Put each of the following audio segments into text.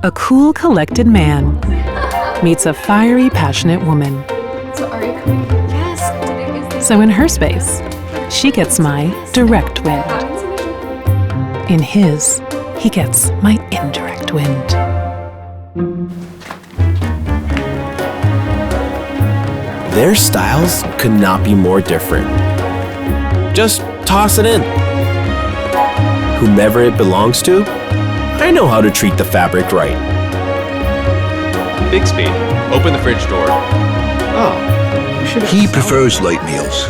A cool, collected man meets a fiery, passionate woman. So are you coming? Yes. So in her space, she gets my direct wind. In his, he gets my indirect wind. Their styles could not be more different. Just toss it in. Whomever it belongs to, I know how to treat the fabric right. Bixby, open the fridge door. He prefers light meals.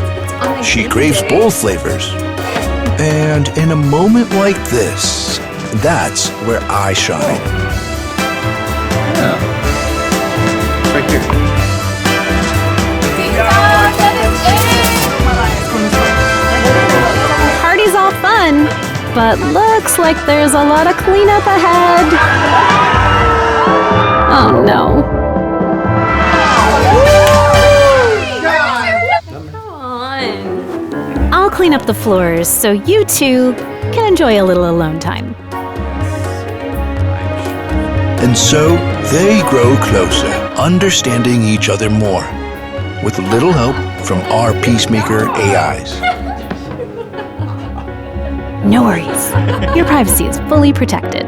She craves both flavors. And in a moment like this, that's where I shine. Right here. Party's all fun, but looks like there's a lot of cleanup ahead. Oh no. I'll clean up the floors so you two can enjoy a little alone time. And so they grow closer, understanding each other more, with a little help from our Peacemaker AIs. No worries. Your privacy is fully protected.